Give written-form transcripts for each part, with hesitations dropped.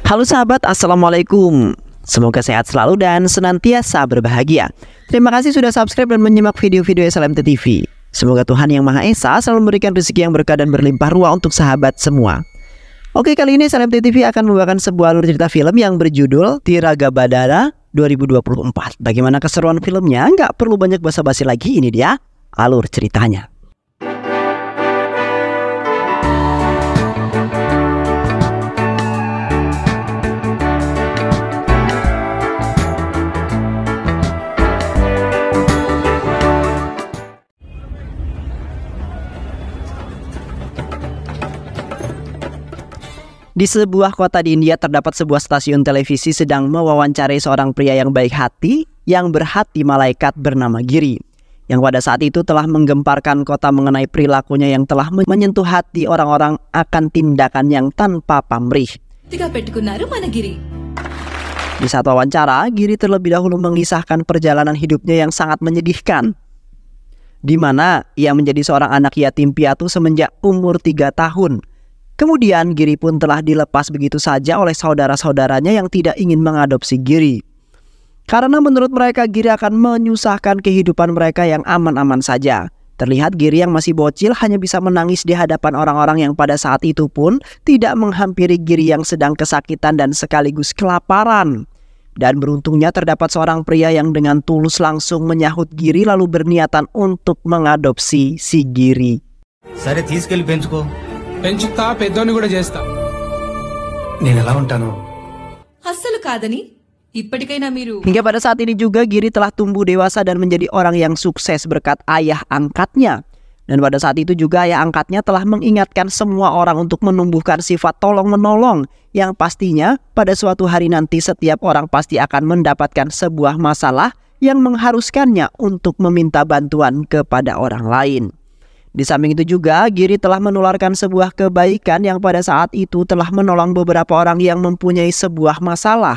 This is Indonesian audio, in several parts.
Halo sahabat, Assalamualaikum. Semoga sehat selalu dan senantiasa berbahagia. Terima kasih sudah subscribe dan menyimak video-video SLMT TV. Semoga Tuhan Yang Maha Esa selalu memberikan rezeki yang berkah dan berlimpah ruah untuk sahabat semua. Oke, kali ini SLMT TV akan membawakan sebuah alur cerita film yang berjudul Tiraga Badara 2024. Bagaimana keseruan filmnya? Nggak perlu banyak basa-basi lagi, ini dia alur ceritanya. Di sebuah kota di India terdapat sebuah stasiun televisi sedang mewawancarai seorang pria yang baik hati yang berhati malaikat bernama Giri, yang pada saat itu telah menggemparkan kota mengenai perilakunya yang telah menyentuh hati orang-orang akan tindakan yang tanpa pamrih. Di saat wawancara, Giri terlebih dahulu mengisahkan perjalanan hidupnya yang sangat menyedihkan, di mana ia menjadi seorang anak yatim piatu semenjak umur 3 tahun. Kemudian Giri pun telah dilepas begitu saja oleh saudara-saudaranya yang tidak ingin mengadopsi Giri. Karena menurut mereka Giri akan menyusahkan kehidupan mereka yang aman-aman saja. Terlihat Giri yang masih bocil hanya bisa menangis di hadapan orang-orang yang pada saat itu pun tidak menghampiri Giri yang sedang kesakitan dan sekaligus kelaparan. Dan beruntungnya terdapat seorang pria yang dengan tulus langsung menyahut Giri lalu berniatan untuk mengadopsi si Giri. Sare తీసుకెళ్ళి పెంచుకో. పెంచుతా పెద్దోని కూడా చేస్తా. నేను ఎలా ఉంటాను? అస్సలు కాదని ఇప్పటికైనా మీరు. Hingga pada saat ini juga Giri telah tumbuh dewasa dan menjadi orang yang sukses berkat ayah angkatnya. Dan pada saat itu juga ayah angkatnya telah mengingatkan semua orang untuk menumbuhkan sifat tolong-menolong, yang pastinya pada suatu hari nanti setiap orang pasti akan mendapatkan sebuah masalah yang mengharuskannya untuk meminta bantuan kepada orang lain. Di samping itu juga Giri telah menularkan sebuah kebaikan yang pada saat itu telah menolong beberapa orang yang mempunyai sebuah masalah,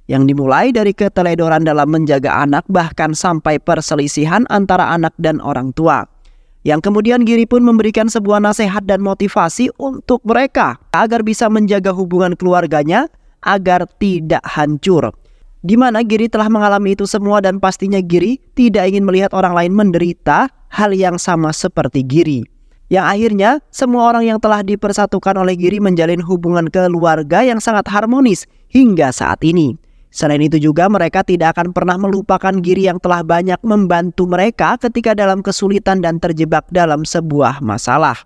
yang dimulai dari keteledoran dalam menjaga anak bahkan sampai perselisihan antara anak dan orang tua. Yang kemudian Giri pun memberikan sebuah nasihat dan motivasi untuk mereka agar bisa menjaga hubungan keluarganya agar tidak hancur. Di mana Giri telah mengalami itu semua dan pastinya Giri tidak ingin melihat orang lain menderita hal yang sama seperti Giri. Yang akhirnya semua orang yang telah dipersatukan oleh Giri menjalin hubungan keluarga yang sangat harmonis hingga saat ini. Selain itu juga mereka tidak akan pernah melupakan Giri yang telah banyak membantu mereka ketika dalam kesulitan dan terjebak dalam sebuah masalah.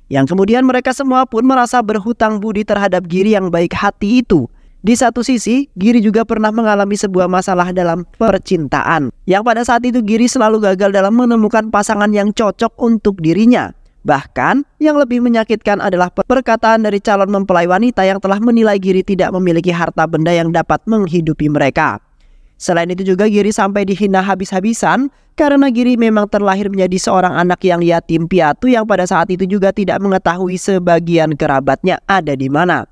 Yang kemudian mereka semua pun merasa berhutang budi terhadap Giri yang baik hati itu. Di satu sisi, Giri juga pernah mengalami sebuah masalah dalam percintaan, yang pada saat itu Giri selalu gagal dalam menemukan pasangan yang cocok untuk dirinya. Bahkan, yang lebih menyakitkan adalah perkataan dari calon mempelai wanita yang telah menilai Giri tidak memiliki harta benda yang dapat menghidupi mereka. Selain itu juga Giri sampai dihina habis-habisan karena Giri memang terlahir menjadi seorang anak yang yatim piatu yang pada saat itu juga tidak mengetahui sebagian kerabatnya ada di mana.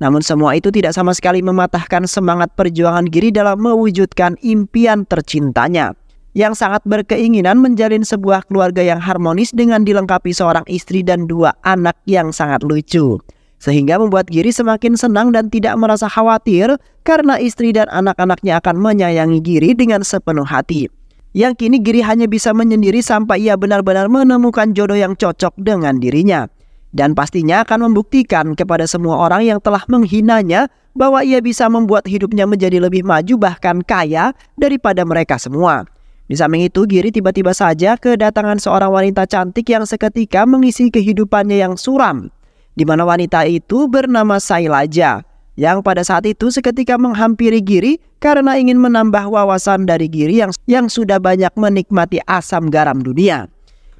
Namun semua itu tidak sama sekali mematahkan semangat perjuangan Giri dalam mewujudkan impian tercintanya, yang sangat berkeinginan menjalin sebuah keluarga yang harmonis dengan dilengkapi seorang istri dan 2 anak yang sangat lucu. Sehingga membuat Giri semakin senang dan tidak merasa khawatir karena istri dan anak-anaknya akan menyayangi Giri dengan sepenuh hati. Yang kini Giri hanya bisa menyendiri sampai ia benar-benar menemukan jodoh yang cocok dengan dirinya. Dan pastinya akan membuktikan kepada semua orang yang telah menghinanya bahwa ia bisa membuat hidupnya menjadi lebih maju bahkan kaya daripada mereka semua. Di samping itu Giri tiba-tiba saja kedatangan seorang wanita cantik yang seketika mengisi kehidupannya yang suram. Di mana wanita itu bernama Sailaja, yang pada saat itu seketika menghampiri Giri karena ingin menambah wawasan dari Giri yang sudah banyak menikmati asam garam dunia.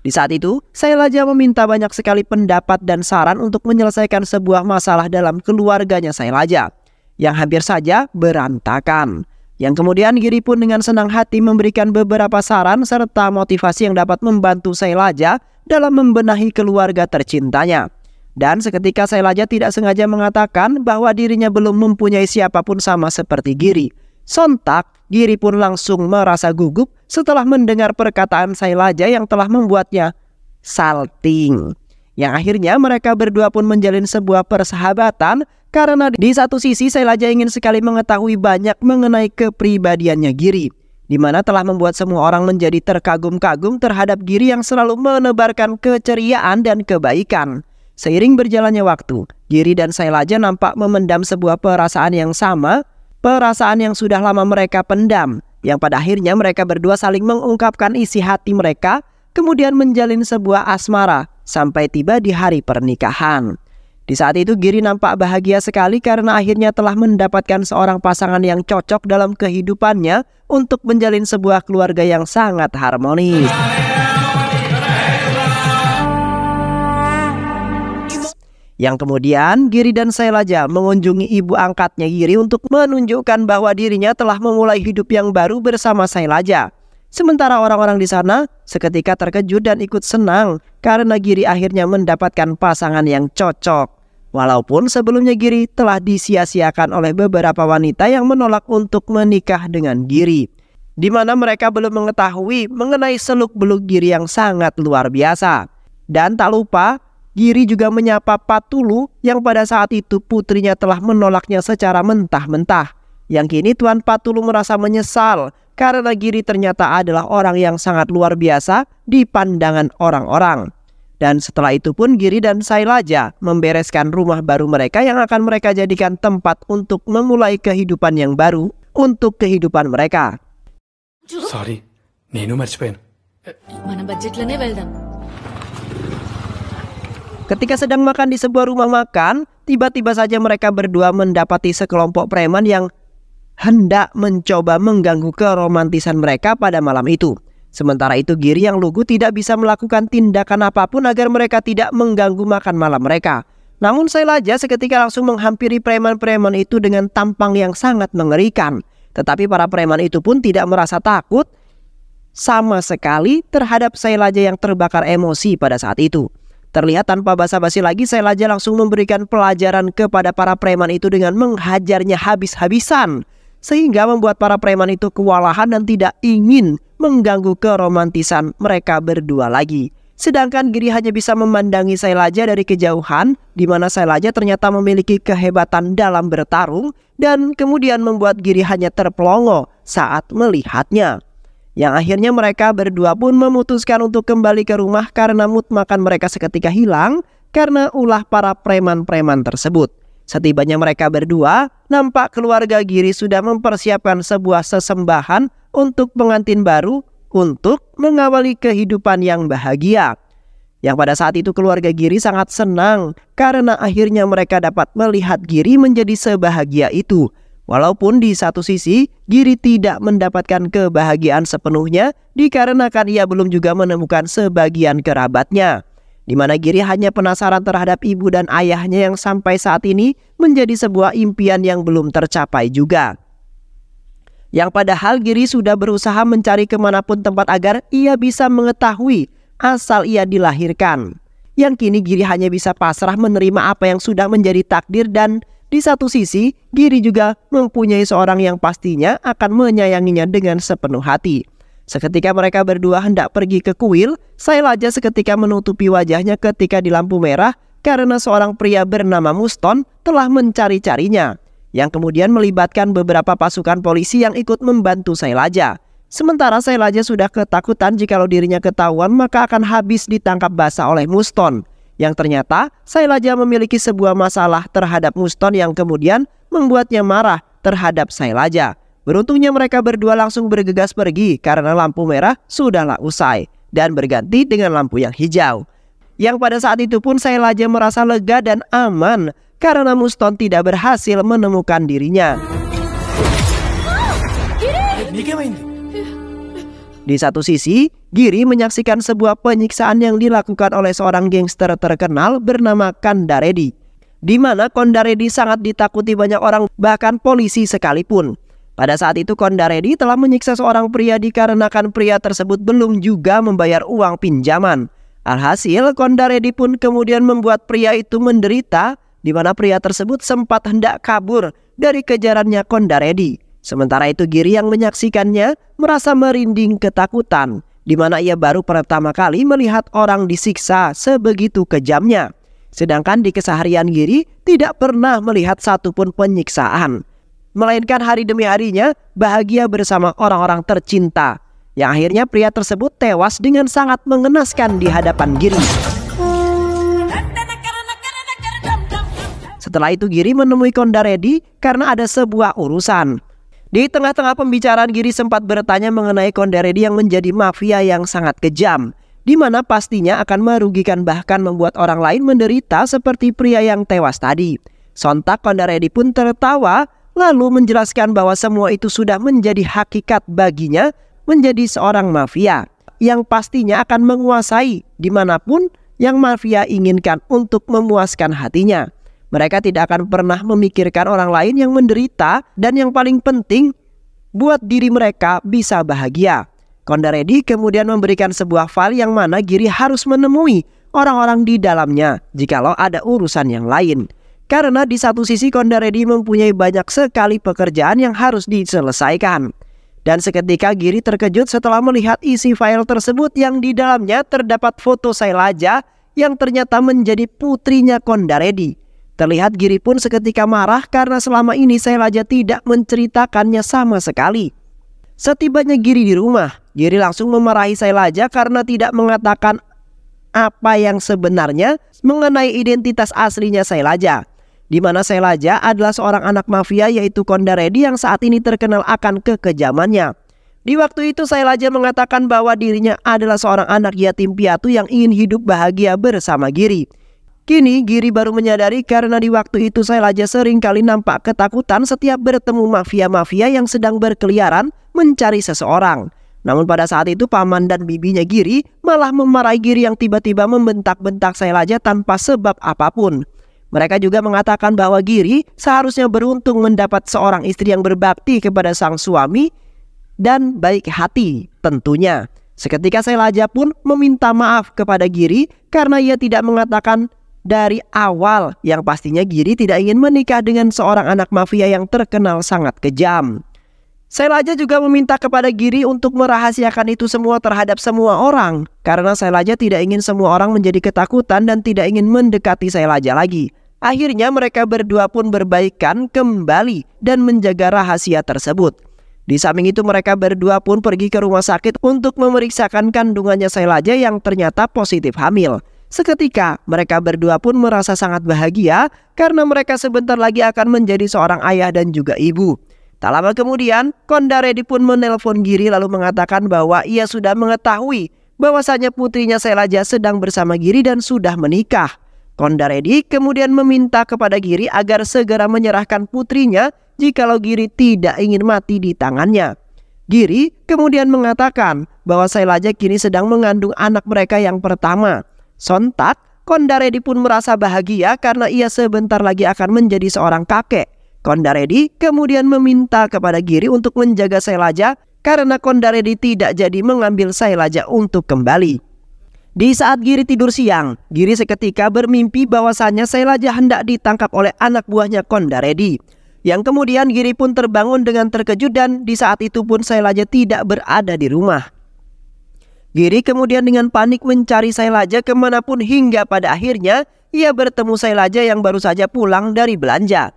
Di saat itu, Sailaja meminta banyak sekali pendapat dan saran untuk menyelesaikan sebuah masalah dalam keluarganya Sailaja, yang hampir saja berantakan. Yang kemudian Giri pun dengan senang hati memberikan beberapa saran serta motivasi yang dapat membantu Sailaja dalam membenahi keluarga tercintanya. Dan seketika Sailaja tidak sengaja mengatakan bahwa dirinya belum mempunyai siapapun sama seperti Giri. Sontak, Giri pun langsung merasa gugup setelah mendengar perkataan Sailaja yang telah membuatnya salting. Yang akhirnya mereka berdua pun menjalin sebuah persahabatan karena di satu sisi Shailaja ingin sekali mengetahui banyak mengenai kepribadiannya Giri, di mana telah membuat semua orang menjadi terkagum-kagum terhadap Giri yang selalu menebarkan keceriaan dan kebaikan. Seiring berjalannya waktu, Giri dan Shailaja nampak memendam sebuah perasaan yang sama, perasaan yang sudah lama mereka pendam, yang pada akhirnya mereka berdua saling mengungkapkan isi hati mereka, kemudian menjalin sebuah asmara sampai tiba di hari pernikahan. Di saat itu Giri nampak bahagia sekali karena akhirnya telah mendapatkan seorang pasangan yang cocok dalam kehidupannya untuk menjalin sebuah keluarga yang sangat harmonis. Yang kemudian Giri dan Shailaja mengunjungi ibu angkatnya Giri untuk menunjukkan bahwa dirinya telah memulai hidup yang baru bersama Shailaja. Sementara orang-orang di sana seketika terkejut dan ikut senang karena Giri akhirnya mendapatkan pasangan yang cocok. Walaupun sebelumnya Giri telah disia-siakan oleh beberapa wanita yang menolak untuk menikah dengan Giri, di mana mereka belum mengetahui mengenai seluk-beluk Giri yang sangat luar biasa. Dan tak lupa, Giri juga menyapa Patulu yang pada saat itu putrinya telah menolaknya secara mentah-mentah. Yang kini Tuan Patulu merasa menyesal karena Giri ternyata adalah orang yang sangat luar biasa di pandangan orang-orang. Dan setelah itu pun Giri dan Shailaja membereskan rumah baru mereka yang akan mereka jadikan tempat untuk memulai kehidupan yang baru untuk kehidupan mereka. Sorry నేను మర్చిపోయాను. మన బడ్జెట్లోనే వెళ్దాం. Ketika sedang makan di sebuah rumah makan, tiba-tiba saja mereka berdua mendapati sekelompok preman yang hendak mencoba mengganggu keromantisan mereka pada malam itu. Sementara itu Giri yang lugu tidak bisa melakukan tindakan apapun agar mereka tidak mengganggu makan malam mereka. Namun Shailaja seketika langsung menghampiri preman-preman itu dengan tampang yang sangat mengerikan. Tetapi para preman itu pun tidak merasa takut sama sekali terhadap Shailaja yang terbakar emosi pada saat itu. Terlihat tanpa basa-basi lagi Shailaja langsung memberikan pelajaran kepada para preman itu dengan menghajarnya habis-habisan, sehingga membuat para preman itu kewalahan dan tidak ingin mengganggu keromantisan mereka berdua lagi. Sedangkan Giri hanya bisa memandangi Shailaja dari kejauhan, di mana Shailaja ternyata memiliki kehebatan dalam bertarung dan kemudian membuat Giri hanya terpelongo saat melihatnya. Yang akhirnya mereka berdua pun memutuskan untuk kembali ke rumah karena mood makan mereka seketika hilang karena ulah para preman-preman tersebut. Setibanya mereka berdua, nampak keluarga Giri sudah mempersiapkan sebuah sesembahan untuk pengantin baru untuk mengawali kehidupan yang bahagia. Yang pada saat itu keluarga Giri sangat senang karena akhirnya mereka dapat melihat Giri menjadi sebahagia itu. Walaupun di satu sisi Giri tidak mendapatkan kebahagiaan sepenuhnya dikarenakan ia belum juga menemukan sebagian kerabatnya, di mana Giri hanya penasaran terhadap ibu dan ayahnya yang sampai saat ini menjadi sebuah impian yang belum tercapai juga. Yang padahal Giri sudah berusaha mencari kemanapun tempat agar ia bisa mengetahui asal ia dilahirkan. Yang kini Giri hanya bisa pasrah menerima apa yang sudah menjadi takdir, dan di satu sisi Giri juga mempunyai seorang yang pastinya akan menyayanginya dengan sepenuh hati. Seketika mereka berdua hendak pergi ke kuil, Shailaja seketika menutupi wajahnya ketika di lampu merah karena seorang pria bernama Muston telah mencari-carinya, yang kemudian melibatkan beberapa pasukan polisi yang ikut membantu Shailaja. Sementara Shailaja sudah ketakutan jikalau dirinya ketahuan maka akan habis ditangkap basah oleh Muston. Yang ternyata Shailaja memiliki sebuah masalah terhadap Muston yang kemudian membuatnya marah terhadap Shailaja. Beruntungnya mereka berdua langsung bergegas pergi karena lampu merah sudahlah usai dan berganti dengan lampu yang hijau. Yang pada saat itu pun Shailaja merasa lega dan aman karena Muston tidak berhasil menemukan dirinya. Di satu sisi, Giri menyaksikan sebuah penyiksaan yang dilakukan oleh seorang gangster terkenal bernama Kandaredi, di mana Kondaredi sangat ditakuti banyak orang, bahkan polisi sekalipun. Pada saat itu Kondaredi telah menyiksa seorang pria dikarenakan pria tersebut belum juga membayar uang pinjaman. Alhasil Kondaredi pun kemudian membuat pria itu menderita, di mana pria tersebut sempat hendak kabur dari kejarannya Kondaredi. Sementara itu Giri yang menyaksikannya merasa merinding ketakutan, di mana ia baru pertama kali melihat orang disiksa sebegitu kejamnya. Sedangkan di keseharian Giri tidak pernah melihat satupun penyiksaan, melainkan hari demi harinya bahagia bersama orang-orang tercinta. Yang akhirnya pria tersebut tewas dengan sangat mengenaskan di hadapan Giri. Setelah itu Giri menemui Kondaredi karena ada sebuah urusan. Di tengah-tengah pembicaraan Giri sempat bertanya mengenai Kondaredi yang menjadi mafia yang sangat kejam, di mana pastinya akan merugikan bahkan membuat orang lain menderita seperti pria yang tewas tadi. Sontak Kondaredi pun tertawa lalu menjelaskan bahwa semua itu sudah menjadi hakikat baginya menjadi seorang mafia yang pastinya akan menguasai dimanapun yang mafia inginkan untuk memuaskan hatinya. Mereka tidak akan pernah memikirkan orang lain yang menderita dan yang paling penting buat diri mereka bisa bahagia. Kondaredi kemudian memberikan sebuah file yang mana Giri harus menemui orang-orang di dalamnya jikalau ada urusan yang lain. Karena di satu sisi Kondaredi mempunyai banyak sekali pekerjaan yang harus diselesaikan. Dan seketika Giri terkejut setelah melihat isi file tersebut yang di dalamnya terdapat foto Sailaja yang ternyata menjadi putrinya Kondaredi. Terlihat Giri pun seketika marah karena selama ini Sailaja tidak menceritakannya sama sekali. Setibanya Giri di rumah, Giri langsung memarahi Sailaja karena tidak mengatakan apa yang sebenarnya mengenai identitas aslinya Sailaja, di mana Sailaja adalah seorang anak mafia yaitu Kondaredi yang saat ini terkenal akan kekejamannya. Di waktu itu Sailaja mengatakan bahwa dirinya adalah seorang anak yatim piatu yang ingin hidup bahagia bersama Giri. Kini Giri baru menyadari karena di waktu itu Sailaja sering kali nampak ketakutan setiap bertemu mafia-mafia yang sedang berkeliaran mencari seseorang. Namun pada saat itu paman dan bibinya Giri malah memarahi Giri yang tiba-tiba membentak-bentak Sailaja tanpa sebab apapun. Mereka juga mengatakan bahwa Giri seharusnya beruntung mendapat seorang istri yang berbakti kepada sang suami dan baik hati tentunya. Seketika Sailaja pun meminta maaf kepada Giri karena ia tidak mengatakan dari awal yang pastinya Giri tidak ingin menikah dengan seorang anak mafia yang terkenal sangat kejam. Sailaja juga meminta kepada Giri untuk merahasiakan itu semua terhadap semua orang karena Sailaja tidak ingin semua orang menjadi ketakutan dan tidak ingin mendekati Sailaja lagi. Akhirnya mereka berdua pun berbaikan kembali dan menjaga rahasia tersebut. Di samping itu mereka berdua pun pergi ke rumah sakit untuk memeriksakan kandungannya Sailaja yang ternyata positif hamil. Seketika mereka berdua pun merasa sangat bahagia karena mereka sebentar lagi akan menjadi seorang ayah dan juga ibu. Tak lama kemudian Kondaredi pun menelpon Giri lalu mengatakan bahwa ia sudah mengetahui bahwasanya putrinya Sailaja sedang bersama Giri dan sudah menikah. Kondaredi kemudian meminta kepada Giri agar segera menyerahkan putrinya jikalau Giri tidak ingin mati di tangannya. Giri kemudian mengatakan bahwa Sailaja kini sedang mengandung anak mereka yang pertama. Sontak, Kondaredi pun merasa bahagia karena ia sebentar lagi akan menjadi seorang kakek. Kondaredi kemudian meminta kepada Giri untuk menjaga Sailaja karena Kondaredi tidak jadi mengambil Sailaja untuk kembali. Di saat Giri tidur siang, Giri seketika bermimpi bahwasannya Sailaja hendak ditangkap oleh anak buahnya Kondaredi. Yang kemudian Giri pun terbangun dengan terkejut dan di saat itu pun Sailaja tidak berada di rumah. Giri kemudian dengan panik mencari Sailaja kemanapun hingga pada akhirnya ia bertemu Sailaja yang baru saja pulang dari belanja.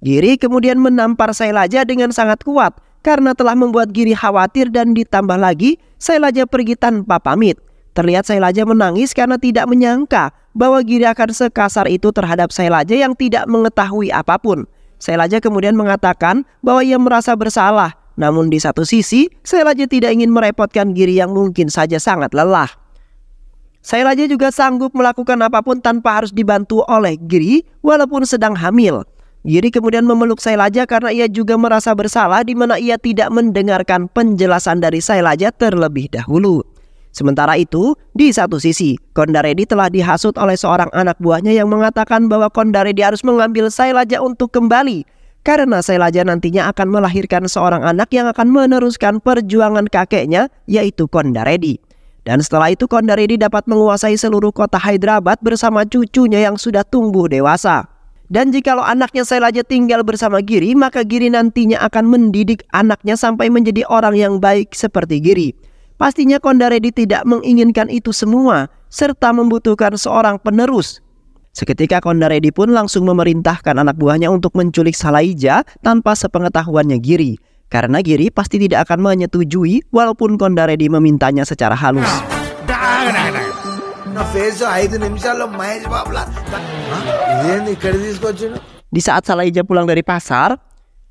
Giri kemudian menampar Sailaja dengan sangat kuat karena telah membuat Giri khawatir dan ditambah lagi Sailaja pergi tanpa pamit. Terlihat Sailaja menangis karena tidak menyangka bahwa Giri akan sekasar itu terhadap Sailaja yang tidak mengetahui apapun. Sailaja kemudian mengatakan bahwa ia merasa bersalah. Namun di satu sisi, Sailaja tidak ingin merepotkan Giri yang mungkin saja sangat lelah. Sailaja juga sanggup melakukan apapun tanpa harus dibantu oleh Giri walaupun sedang hamil. Giri kemudian memeluk Sailaja karena ia juga merasa bersalah di mana ia tidak mendengarkan penjelasan dari Sailaja terlebih dahulu. Sementara itu, di satu sisi, Kondaredi telah dihasut oleh seorang anak buahnya yang mengatakan bahwa Kondaredi harus mengambil Sailaja untuk kembali. Karena Sailaja nantinya akan melahirkan seorang anak yang akan meneruskan perjuangan kakeknya yaitu Kondaredi. Dan setelah itu Kondaredi dapat menguasai seluruh kota Hyderabad bersama cucunya yang sudah tumbuh dewasa. Dan jikalau anaknya Sailaja tinggal bersama Giri, maka Giri nantinya akan mendidik anaknya sampai menjadi orang yang baik seperti Giri. Pastinya Kondaredi tidak menginginkan itu semua serta membutuhkan seorang penerus. Seketika Kondaredi pun langsung memerintahkan anak buahnya untuk menculik Salaija tanpa sepengetahuannya Giri. Karena Giri pasti tidak akan menyetujui walaupun Kondaredi memintanya secara halus. Di saat Salaija pulang dari pasar,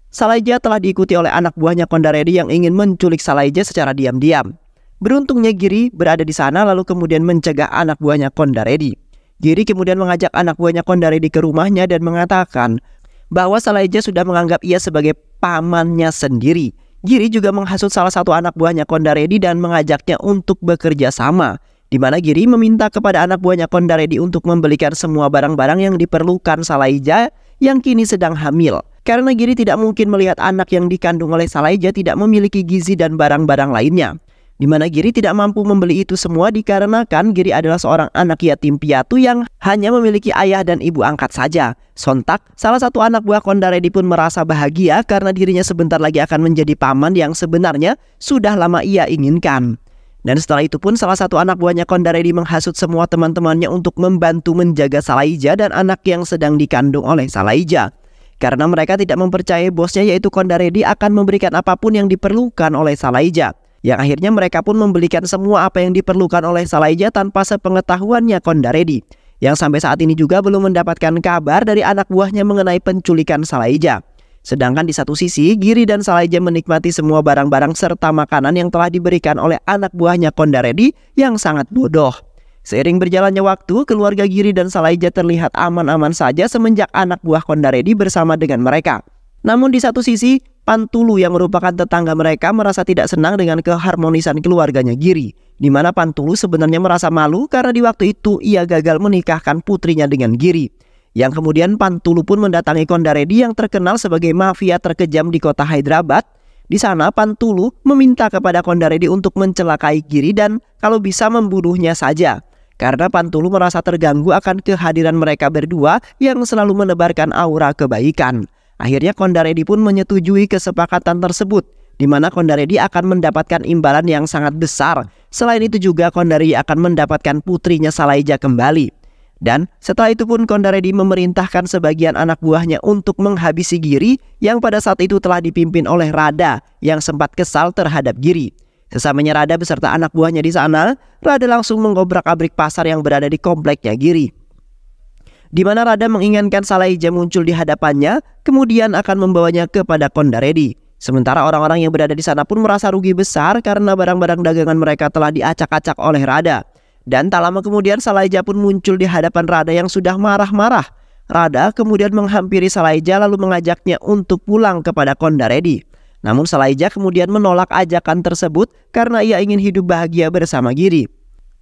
Salaija telah diikuti oleh anak buahnya Kondaredi yang ingin menculik Salaija secara diam-diam. Beruntungnya Giri berada di sana lalu kemudian mencegah anak buahnya Kondaredi. Giri kemudian mengajak anak buahnya Kondaredi ke rumahnya dan mengatakan bahwa Salaija sudah menganggap ia sebagai pamannya sendiri. Giri juga menghasut salah satu anak buahnya Kondaredi dan mengajaknya untuk bekerja sama, di mana Giri meminta kepada anak buahnya Kondaredi untuk membelikan semua barang-barang yang diperlukan Salaija yang kini sedang hamil. Karena Giri tidak mungkin melihat anak yang dikandung oleh Salaija tidak memiliki gizi dan barang-barang lainnya. Di mana Giri tidak mampu membeli itu semua dikarenakan Giri adalah seorang anak yatim piatu yang hanya memiliki ayah dan ibu angkat saja. Sontak, salah satu anak buah Kondaredi pun merasa bahagia karena dirinya sebentar lagi akan menjadi paman yang sebenarnya sudah lama ia inginkan. Dan setelah itu pun salah satu anak buahnya Kondaredi menghasut semua teman-temannya untuk membantu menjaga Salaija dan anak yang sedang dikandung oleh Salaija. Karena mereka tidak mempercayai bosnya yaitu Kondaredi akan memberikan apapun yang diperlukan oleh Salaija. Yang akhirnya mereka pun membelikan semua apa yang diperlukan oleh Salaija tanpa sepengetahuannya Kondaredi. Yang sampai saat ini juga belum mendapatkan kabar dari anak buahnya mengenai penculikan Salaija. Sedangkan di satu sisi, Giri dan Salaija menikmati semua barang-barang serta makanan yang telah diberikan oleh anak buahnya Kondaredi yang sangat bodoh. Seiring berjalannya waktu, keluarga Giri dan Salaija terlihat aman-aman saja semenjak anak buah Kondaredi bersama dengan mereka. Namun di satu sisi, Pantulu yang merupakan tetangga mereka merasa tidak senang dengan keharmonisan keluarganya Giri, di mana Pantulu sebenarnya merasa malu karena di waktu itu ia gagal menikahkan putrinya dengan Giri. Yang kemudian Pantulu pun mendatangi Kondaredi yang terkenal sebagai mafia terkejam di kota Hyderabad. Di sana Pantulu meminta kepada Kondaredi untuk mencelakai Giri dan kalau bisa membunuhnya saja. Karena Pantulu merasa terganggu akan kehadiran mereka berdua yang selalu menebarkan aura kebaikan. Akhirnya Kondaredi pun menyetujui kesepakatan tersebut, di mana Kondaredi akan mendapatkan imbalan yang sangat besar. Selain itu juga Kondaredi akan mendapatkan putrinya Salaija kembali. Dan setelah itu pun Kondaredi memerintahkan sebagian anak buahnya untuk menghabisi Giri yang pada saat itu telah dipimpin oleh Rada yang sempat kesal terhadap Giri. Sesamanya Rada beserta anak buahnya di sana, Rada langsung mengobrak-abrik pasar yang berada di kompleknya Giri. Di mana Rada menginginkan Salaija muncul di hadapannya, kemudian akan membawanya kepada Kondaredi. Sementara orang-orang yang berada di sana pun merasa rugi besar karena barang-barang dagangan mereka telah diacak-acak oleh Rada. Dan tak lama kemudian Salaija pun muncul di hadapan Rada yang sudah marah-marah. Rada kemudian menghampiri Salaija lalu mengajaknya untuk pulang kepada Kondaredi. Namun Salaija kemudian menolak ajakan tersebut karena ia ingin hidup bahagia bersama Giri.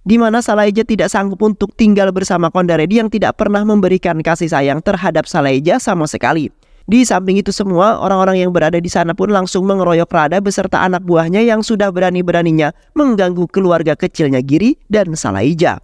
Di mana Salaija tidak sanggup untuk tinggal bersama Kondaredi yang tidak pernah memberikan kasih sayang terhadap Salaija sama sekali. Di samping itu semua, orang-orang yang berada di sana pun langsung mengeroyok Rada beserta anak buahnya yang sudah berani-beraninya mengganggu keluarga kecilnya Giri dan Salaija.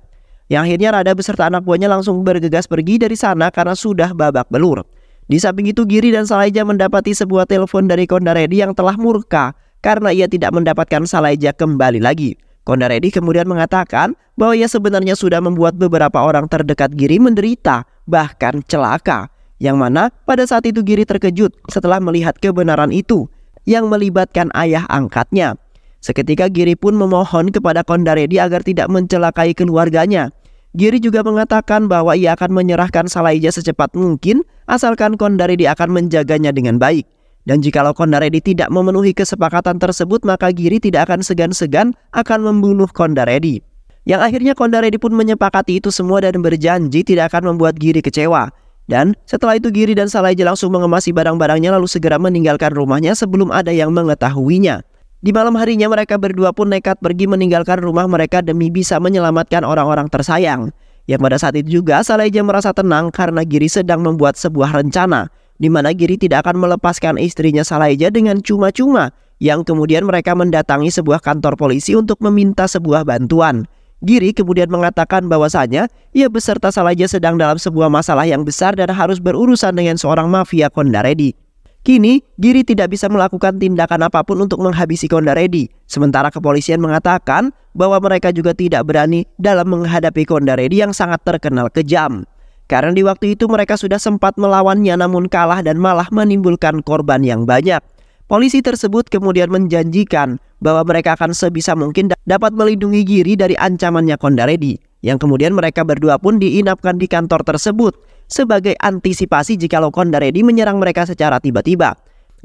Yang akhirnya Rada beserta anak buahnya langsung bergegas pergi dari sana karena sudah babak belur. Di samping itu Giri dan Salaija mendapati sebuah telepon dari Kondaredi yang telah murka karena ia tidak mendapatkan Salaija kembali lagi. Kondaredi kemudian mengatakan bahwa ia sebenarnya sudah membuat beberapa orang terdekat Giri menderita, bahkan celaka. Yang mana pada saat itu Giri terkejut setelah melihat kebenaran itu yang melibatkan ayah angkatnya. Seketika Giri pun memohon kepada Kondaredi agar tidak mencelakai keluarganya. Giri juga mengatakan bahwa ia akan menyerahkan Salaija secepat mungkin asalkan Kondaredi akan menjaganya dengan baik. Dan jikalau Kondaredi tidak memenuhi kesepakatan tersebut, maka Giri tidak akan segan-segan akan membunuh Kondaredi. Yang akhirnya Kondaredi pun menyepakati itu semua dan berjanji tidak akan membuat Giri kecewa. Dan setelah itu Giri dan Salaija langsung mengemasi barang-barangnya lalu segera meninggalkan rumahnya sebelum ada yang mengetahuinya. Di malam harinya mereka berdua pun nekat pergi meninggalkan rumah mereka demi bisa menyelamatkan orang-orang tersayang. Yang pada saat itu juga Salaija merasa tenang karena Giri sedang membuat sebuah rencana, di mana Giri tidak akan melepaskan istrinya Salaija dengan cuma-cuma, yang kemudian mereka mendatangi sebuah kantor polisi untuk meminta sebuah bantuan. Giri kemudian mengatakan bahwasanya ia beserta Salaija sedang dalam sebuah masalah yang besar dan harus berurusan dengan seorang mafia Kondaredi. Kini Giri tidak bisa melakukan tindakan apapun untuk menghabisi Kondaredi, sementara kepolisian mengatakan bahwa mereka juga tidak berani dalam menghadapi Kondaredi yang sangat terkenal kejam. karena di waktu itu mereka sudah sempat melawannya namun kalah dan malah menimbulkan korban yang banyak. Polisi tersebut kemudian menjanjikan bahwa mereka akan sebisa mungkin dapat melindungi Giri dari ancamannya Kondaredi, yang kemudian mereka berdua pun diinapkan di kantor tersebut sebagai antisipasi jikalau Kondaredi menyerang mereka secara tiba-tiba.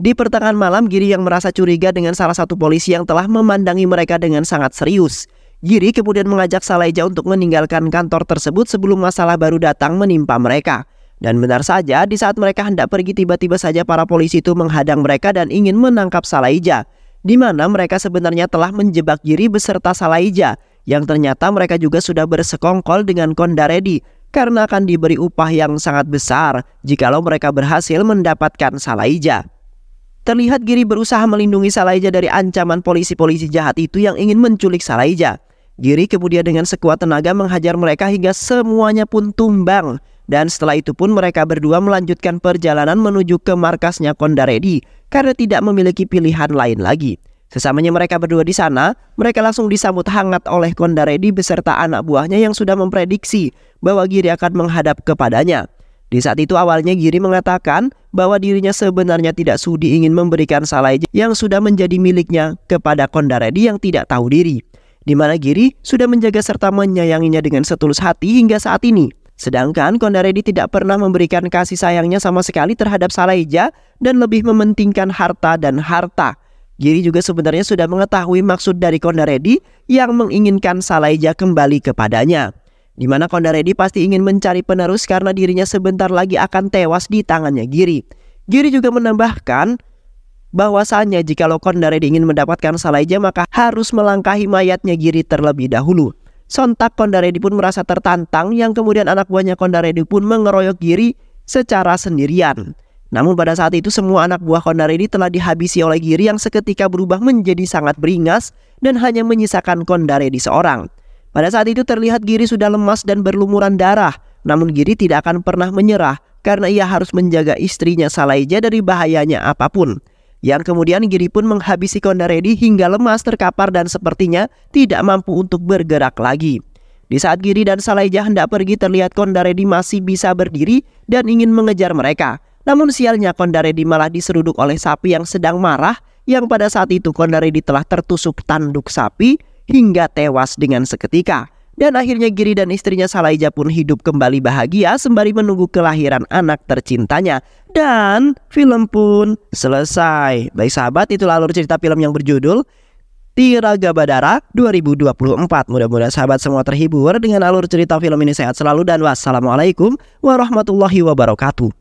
Di pertengahan malam, Giri yang merasa curiga dengan salah satu polisi yang telah memandangi mereka dengan sangat serius. Giri kemudian mengajak Salaija untuk meninggalkan kantor tersebut sebelum masalah baru datang menimpa mereka. Dan benar saja, di saat mereka hendak pergi, tiba-tiba saja para polisi itu menghadang mereka dan ingin menangkap Salaija, di mana mereka sebenarnya telah menjebak Giri beserta Salaija, yang ternyata mereka juga sudah bersekongkol dengan Kondaredi karena akan diberi upah yang sangat besar jikalau mereka berhasil mendapatkan Salaija. Terlihat Giri berusaha melindungi Salaija dari ancaman polisi-polisi jahat itu yang ingin menculik Salaija. Giri kemudian dengan sekuat tenaga menghajar mereka hingga semuanya pun tumbang. Dan setelah itu pun mereka berdua melanjutkan perjalanan menuju ke markasnya Kondaredi karena tidak memiliki pilihan lain lagi. Sesamanya mereka berdua di sana, mereka langsung disambut hangat oleh Kondaredi beserta anak buahnya yang sudah memprediksi bahwa Giri akan menghadap kepadanya. Di saat itu awalnya Giri mengatakan bahwa dirinya sebenarnya tidak sudi ingin memberikan Salaija yang sudah menjadi miliknya kepada Kondaredi yang tidak tahu diri, di mana Giri sudah menjaga serta menyayanginya dengan setulus hati hingga saat ini. Sedangkan Kondaredi tidak pernah memberikan kasih sayangnya sama sekali terhadap Salaija dan lebih mementingkan harta dan harta. Giri juga sebenarnya sudah mengetahui maksud dari Kondaredi yang menginginkan Salaija kembali kepadanya, di mana Kondaredi pasti ingin mencari penerus karena dirinya sebentar lagi akan tewas di tangannya Giri. Giri juga menambahkan bahwasannya jikalau Kondaredi ingin mendapatkan Salaija maka harus melangkahi mayatnya Giri terlebih dahulu. Sontak Kondaredi pun merasa tertantang, yang kemudian anak buahnya Kondaredi pun mengeroyok Giri secara sendirian. Namun pada saat itu semua anak buah Kondaredi telah dihabisi oleh Giri yang seketika berubah menjadi sangat beringas dan hanya menyisakan Kondaredi seorang. Pada saat itu terlihat Giri sudah lemas dan berlumuran darah. Namun Giri tidak akan pernah menyerah karena ia harus menjaga istrinya Salaija dari bahayanya apapun. Yang kemudian Giri pun menghabisi Kondaredi hingga lemas, terkapar dan sepertinya tidak mampu untuk bergerak lagi. Di saat Giri dan Salaija hendak pergi, terlihat Kondaredi masih bisa berdiri dan ingin mengejar mereka. Namun sialnya Kondaredi malah diseruduk oleh sapi yang sedang marah, yang pada saat itu Kondaredi telah tertusuk tanduk sapi hingga tewas dengan seketika. Dan akhirnya Giri dan istrinya Salaija pun hidup kembali bahagia sembari menunggu kelahiran anak tercintanya. Dan film pun selesai. Baik sahabat, itulah alur cerita film yang berjudul Tiraga Badara 2024. Mudah-mudahan sahabat semua terhibur dengan alur cerita film ini. Sehat selalu dan wassalamualaikum warahmatullahi wabarakatuh.